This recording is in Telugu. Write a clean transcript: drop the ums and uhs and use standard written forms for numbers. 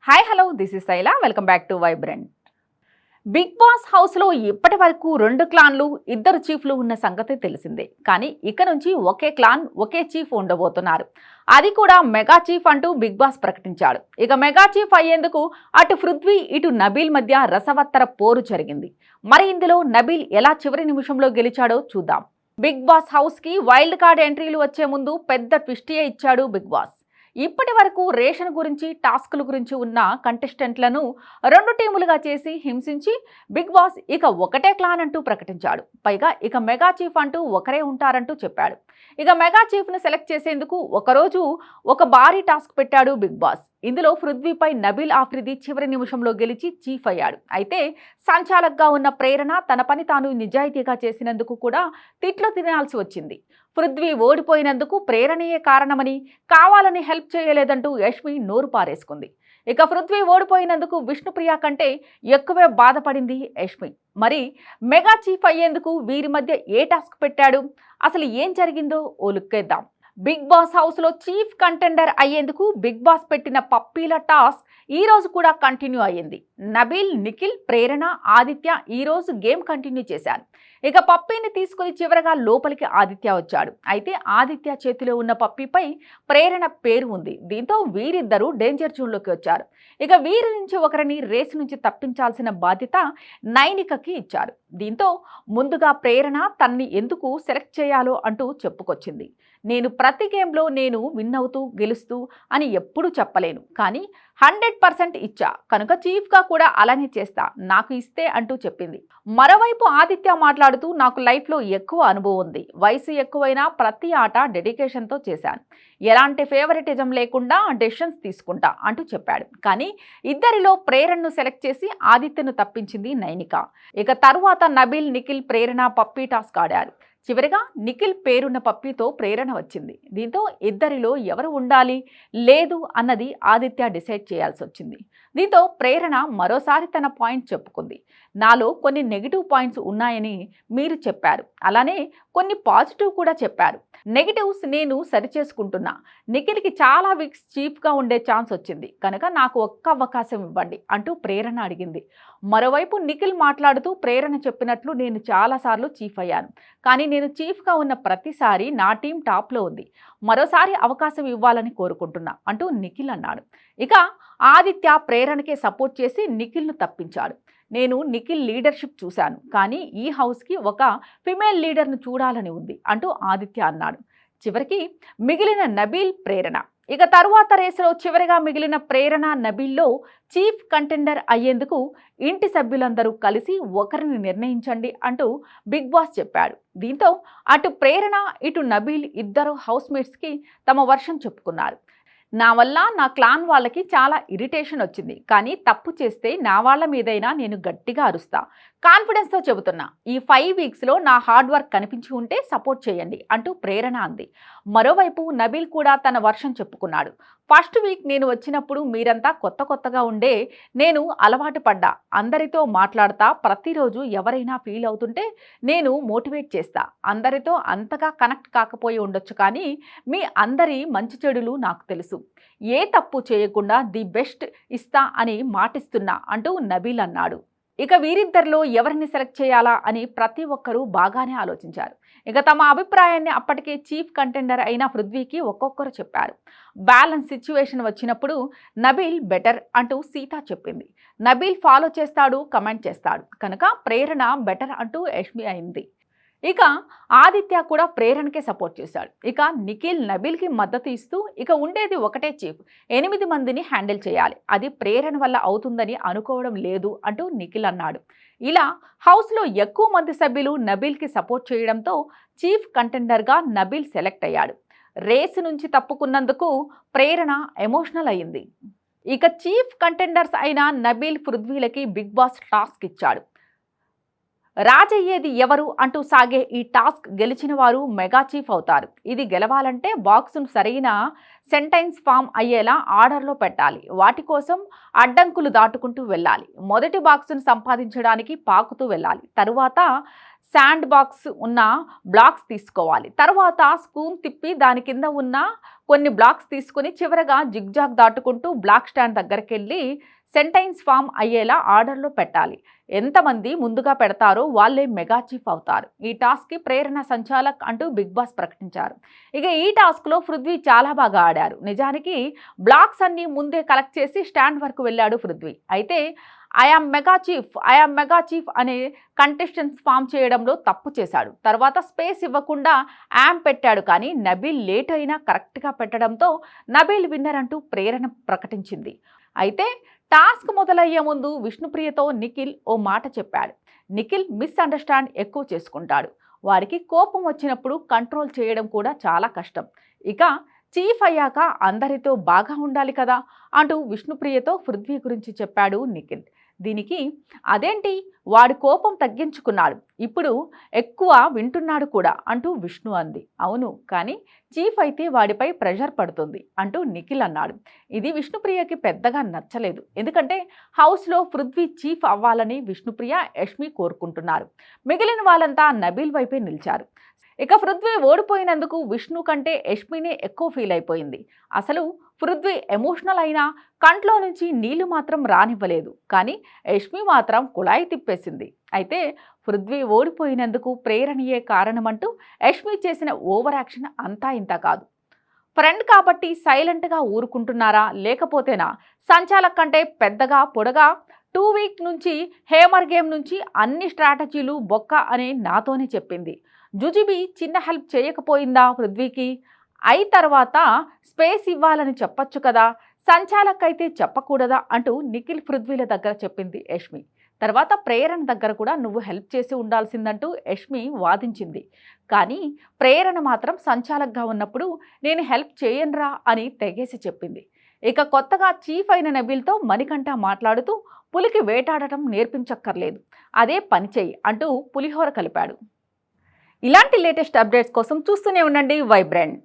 Hi hello this is Shaila welcome back to vibrant. Bigg Boss హౌస్లో ఇప్పటి వరకు 2 క్లాన్లు 2 చీఫ్లు ఉన్న సంగతి తెలిసిందే. కానీ ఇక నుంచి ఒకే క్లాన్ ఒకే చీఫ్ ఉండబోతున్నారు. అది కూడా మెగా చీఫ్ అంటూ బిగ్ బాస్ ప్రకటించాడు. ఇక మెగా చీఫ్ అయ్యేందుకు అటు పృథ్వీ ఇటు నబీల్ మధ్య రసవత్తర పోరు జరిగింది. మరి ఇందులో నబీల్ ఎలా చివరి నిమిషంలో గెలిచాడో చూద్దాం. బిగ్ బాస్ హౌస్కి వైల్డ్ కార్డ్ ఎంట్రీలు వచ్చే ముందు పెద్ద ట్విస్టియే ఇచ్చాడు బిగ్ బాస్. ఇప్పటి వరకు రేషన్ గురించి టాస్కుల గురించి ఉన్న కంటెస్టెంట్లను 2 టీములుగా చేసి హింసించి బిగ్ బాస్ ఇక ఒకటే క్లాన్ అంటూ ప్రకటించాడు. పైగా ఇక మెగా చీఫ్ అంటూ ఒకరే ఉంటారంటూ చెప్పాడు. ఇక మెగా చీఫ్ను సెలెక్ట్ చేసేందుకు ఒకరోజు ఒక భారీ టాస్క్ పెట్టాడు బిగ్ బాస్. ఇందులో పృథ్వీపై నబీల్ ఆఫ్రిది చివరి నిమిషంలో గెలిచి చీఫ్ అయ్యాడు. అయితే సంచాలక్గా ఉన్న ప్రేరణ తన పని తాను నిజాయితీగా చేసినందుకు కూడా తిట్లు తినాల్సి వచ్చింది. పృథ్వీ ఓడిపోయినందుకు ప్రేరణయే కారణమని, కావాలని హెల్ప్ చేయలేదంటూ యష్మి నోరు పారేసుకుంది. ఇక పృథ్వీ ఓడిపోయినందుకు విష్ణుప్రియ కంటే ఎక్కువే బాధపడింది యష్మి. మరి మెగా చీఫ్ అయ్యేందుకు వీరి మధ్య ఏ టాస్క్ పెట్టాడు, అసలు ఏం జరిగిందో ఓ లుక్కేద్దాం. బిగ్ బాస్ హౌస్లో చీఫ్ కంటెండర్ అయ్యేందుకు బిగ్ బాస్ పెట్టిన పప్పీల టాస్క్ ఈ రోజు కూడా కంటిన్యూ అయ్యింది. నబీల్, నిఖిల్, ప్రేరణ, ఆదిత్య ఈ రోజు గేమ్ కంటిన్యూ చేశారు. ఇక పప్పీని తీసుకుని చివరగా లోపలికి ఆదిత్య వచ్చాడు. అయితే ఆదిత్య చేతిలో ఉన్న పప్పీపై ప్రేరణ పేరు ఉంది. దీంతో వీరిద్దరూ డేంజర్ జోన్లోకి వచ్చారు. ఇక వీరి నుంచి ఒకరిని రేసు నుంచి తప్పించాల్సిన బాధ్యత నైనికకి ఇచ్చారు. దీంతో ముందుగా ప్రేరణ తనని ఎందుకు సెలెక్ట్ చేయాలో అంటూ చెప్పుకొచ్చింది. నేను ప్రతి గేమ్లో నేను విన్ అవుతూ గెలుస్తూ అని ఎప్పుడూ చెప్పలేను, కానీ 100% ఇచ్చా కనుక చీఫ్గా కూడా అలానే చేస్తా, నాకు ఇస్తే అంటూ చెప్పింది. మరోవైపు ఆదిత్య మాట్లాడుతూ నాకు లైఫ్లో ఎక్కువ అనుభవం ఉంది, వయసు ఎక్కువైనా ప్రతి ఆట డెడికేషన్తో చేశాను, ఎలాంటి ఫేవరెటిజం లేకుండా డెసిషన్స్ తీసుకుంటా అంటూ చెప్పాడు. కానీ ఇద్దరిలో ప్రేరణను సెలెక్ట్ చేసి ఆదిత్యను తప్పించింది నైనిక. ఇక తరువాత నబీల్, నిఖిల్, ప్రేరణ పప్పీ టాస్క్ ఆడారు. చివరిగా నిఖిల్ పేరున్న పప్పీతో ప్రేరణ వచ్చింది. దీంతో ఇద్దరిలో ఎవరు ఉండాలి లేదు అన్నది ఆదిత్య డిసైడ్ చేయాల్సి వచ్చింది. దీంతో ప్రేరణ మరోసారి తన పాయింట్ చెప్పుకుంది. నాలో కొన్ని నెగిటివ్ పాయింట్స్ ఉన్నాయని మీరు చెప్పారు, అలానే కొన్ని పాజిటివ్ కూడా చెప్పారు. నెగిటివ్స్ నేను సరిచేసుకుంటున్నా. నిఖిల్కి చాలా వీక్స్ చీఫ్గా ఉండే ఛాన్స్ వచ్చింది కనుక నాకు ఒక్క అవకాశం ఇవ్వండి అంటూ ప్రేరణ అడిగింది. మరోవైపు నిఖిల్ మాట్లాడుతూ ప్రేరణ చెప్పినట్లు నేను చాలాసార్లు చీఫ్ అయ్యాను, కానీ నేను చీఫ్గా ఉన్న ప్రతిసారి నా టీం టాప్లో ఉంది, మరోసారి అవకాశం ఇవ్వాలని కోరుకుంటున్నా అంటూ నిఖిల్ అన్నాడు. ఇక ఆదిత్య ప్రేరణకే సపోర్ట్ చేసి నిఖిల్ను తప్పించాడు. నేను నిఖిల్ లీడర్షిప్ చూశాను, కానీ ఈ హౌస్కి ఒక ఫిమేల్ లీడర్ను చూడాలని ఉంది అంటూ ఆదిత్య అన్నాడు. చివరికి మిగిలిన నబీల్, ప్రేరణ. ఇక తరువాత రేసులో చివరిగా మిగిలిన ప్రేరణ, నబీల్లో చీఫ్ కంటెండర్ అయ్యేందుకు ఇంటి సభ్యులందరూ కలిసి ఒకరిని నిర్ణయించండి అంటూ బిగ్ బాస్ చెప్పాడు. దీంతో అటు ప్రేరణ ఇటు నబీల్ ఇద్దరు హౌస్మేట్స్కి తమ వర్షం చెప్పుకున్నారు. నా వల్ల నా క్లాన్ వాళ్ళకి చాలా ఇరిటేషన్ వచ్చింది, కానీ తప్పు చేస్తే నా వాళ్ళ మీదైనా నేను గట్టిగా అరుస్తా, కాన్ఫిడెన్స్తో చెబుతున్నా. ఈ 5 వీక్స్లో నా హార్డ్ వర్క్ కనిపించి ఉంటే సపోర్ట్ చేయండి అంటూ ప్రేరణ అంది. మరోవైపు నబీల్ కూడా తన వర్షం చెప్పుకున్నాడు. ఫస్ట్ వీక్ నేను వచ్చినప్పుడు మీరంతా కొత్తగా ఉండే నేను అలవాటు పడ్డా, అందరితో మాట్లాడతా, ప్రతిరోజు ఎవరైనా ఫీల్ అవుతుంటే నేను మోటివేట్ చేస్తా. అందరితో అంతగా కనెక్ట్ కాకపోయి ఉండొచ్చు, కానీ మీ అందరి మంచి చెడులు నాకు తెలుసు, ఏ తప్పు చేయకుండా ది బెస్ట్ ఇస్తా అని మాటిస్తున్నా అంటూ నబీల్ అన్నాడు. ఇక వీరిద్దరిలో ఎవరిని సెలెక్ట్ చేయాలా అని ప్రతి ఒక్కరూ బాగానే ఆలోచించారు. ఇక తమ అభిప్రాయాన్ని అప్పటికే చీఫ్ కంటెండర్ అయిన పృథ్వీకి ఒక్కొక్కరు చెప్పారు. బ్యాలెన్స్ సిచ్యువేషన్ వచ్చినప్పుడు నబీల్ బెటర్ అంటూ సీత చెప్పింది. నబీల్ ఫాలో చేస్తాడు, కమెంట్ చేస్తాడు కనుక ప్రేరణ బెటర్ అంటూ యష్మి అయింది. ఇక ఆదిత్య కూడా ప్రేరణకే సపోర్ట్ చేశాడు. ఇక నిఖిల్ నబీల్కి మద్దతు ఇస్తూ ఇక ఉండేది ఒకటే చీఫ్, 8 మందిని హ్యాండిల్ చేయాలి, అది ప్రేరణ వల్ల అవుతుందని అనుకోవడం లేదు అంటూ నిఖిల్ అన్నాడు. ఇలా హౌస్లో ఎక్కువ మంది సభ్యులు నబీల్కి సపోర్ట్ చేయడంతో చీఫ్ కంటెండర్గా నబీల్ సెలెక్ట్ అయ్యాడు. రేసు నుంచి తప్పుకున్నందుకు ప్రేరణ ఎమోషనల్ అయింది. ఇక చీఫ్ కంటెండర్స్ అయిన నబీల్, పృథ్వీలకి బిగ్ బాస్ టాస్క్ ఇచ్చాడు. రాజయ్యేది ఎవరు అంటూ సాగే ఈ టాస్క్ గెలిచిన వారు మెగా చీఫ్ అవుతారు. ఇది గెలవాలంటే బాక్స్ను సరైన సెంటెన్స్ ఫామ్ అయ్యేలా ఆర్డర్లో పెట్టాలి. వాటి కోసం అడ్డంకులు దాటుకుంటూ వెళ్ళాలి. మొదటి బాక్సును సంపాదించడానికి పాకుతూ వెళ్ళాలి. తరువాత శాండ్ బాక్స్ ఉన్న బ్లాక్స్ తీసుకోవాలి. తర్వాత స్పూన్ తిప్పి దాని కింద ఉన్న కొన్ని బ్లాక్స్ తీసుకుని చివరగా జిగ్జాగ్ దాటుకుంటూ బ్లాక్ స్టాండ్ దగ్గరికి వెళ్ళి సెంటెన్స్ ఫామ్ అయ్యేలా ఆర్డర్లో పెట్టాలి. ఎంతమంది ముందుగా పెడతారో వాళ్ళే మెగా చీఫ్ అవుతారు. ఈ టాస్క్కి ప్రేరణ సంచాలక్ అంటూ బిగ్ బాస్ ప్రకటించారు. ఇక ఈ టాస్క్లో పృథ్వీ చాలా బాగా ఆడారు. నిజానికి బ్లాక్స్ అన్ని ముందే కలెక్ట్ చేసి స్టాండ్ వరకు వెళ్ళాడు పృథ్వీ. అయితే ఐఆమ్ మెగా చీఫ్ అనే కంటెస్టెంట్స్ ఫామ్ చేయడంలో తప్పు చేశాడు. తర్వాత స్పేస్ ఇవ్వకుండా యామ్ పెట్టాడు. కానీ నబీల్ లేట్ అయినా కరెక్ట్గా పెట్టడంతో నబీల్ విన్నర్ అంటూ ప్రేరణ ప్రకటించింది. అయితే టాస్క్ మొదలయ్యే ముందు విష్ణుప్రియతో నిఖిల్ ఓ మాట చెప్పాడు. నిఖిల్ మిస్అండర్స్టాండ్ ఎక్కువ చేసుకుంటాడు. వారికి కోపం వచ్చినప్పుడు కంట్రోల్ చేయడం కూడా చాలా కష్టం. ఇక చీఫ్ అయ్యాక అందరితో బాగా ఉండాలి కదా అంటూ విష్ణుప్రియతో పృథ్వీ గురించి చెప్పాడు నిఖిల్. దీనికి అదేంటి వాడి కోపం తగ్గించుకున్నాడు, ఇప్పుడు ఎక్కువ వింటున్నాడు కూడా అంటూ విష్ణు అంది. అవును, కానీ చీఫ్ అయితే వాడిపై ప్రెషర్ పడుతుంది అంటూ నిఖిల్ అన్నాడు. ఇది విష్ణుప్రియకి పెద్దగా నచ్చలేదు. ఎందుకంటే హౌస్లో పృథ్వీ చీఫ్ అవ్వాలని విష్ణుప్రియ, యష్మి కోరుకుంటున్నారు. మిగిలిన వాళ్ళంతా నబీల్ వైపే నిలిచారు. ఇక పృథ్వీ ఓడిపోయినందుకు విష్ణు కంటే యష్మినే ఎక్కువ ఫీల్ అయిపోయింది. అసలు పృథ్వీ ఎమోషనల్ అయినా కంట్లో నుంచి నీళ్లు మాత్రం రానివ్వలేదు. కానీ యష్మి మాత్రం కుళాయి తిప్పేసింది. అయితే పృథ్వీ ఓడిపోయినందుకు ప్రేరణయే కారణమంటూ యష్మి చేసిన ఓవర్ యాక్షన్ అంతా ఇంత కాదు. ఫ్రెండ్ కాబట్టి సైలెంట్గా ఊరుకుంటున్నారా, లేకపోతేనా సంచాలక్ కంటే పెద్దగా పొడగా 2 వీక్ నుంచి హేమర్ గేమ్ నుంచి అన్ని స్ట్రాటజీలు బొక్క అని నాతోనే చెప్పింది. జుజిబి చిన్న హెల్ప్ చేయకపోయిందా పృథ్వీకి? తర్వాత స్పేస్ ఇవ్వాలని చెప్పొచ్చు కదా, సంచాలక్ అయితే చెప్పకూడదా అంటూ నిఖిల్ పృథ్వీల దగ్గర చెప్పింది యష్మి. తర్వాత ప్రేరణ దగ్గర కూడా నువ్వు హెల్ప్ చేసి ఉండాల్సిందంటూ యష్మి వాదించింది. కానీ ప్రేరణ మాత్రం సంచాలక్గా ఉన్నప్పుడు నేను హెల్ప్ చేయనురా అని తెగేసి చెప్పింది. ఇక కొత్తగా చీఫ్ అయిన నబీల్తో మణికంఠ మాట్లాడుతూ పులికి వేటాడటం నేర్పించక్కర్లేదు, అదే పని చెయ్యి అంటూ పులిహోర కలిపాడు. ఇలాంటి లేటెస్ట్ అప్డేట్స్ కోసం చూస్తూనే ఉండండి వైబ్రెంట్.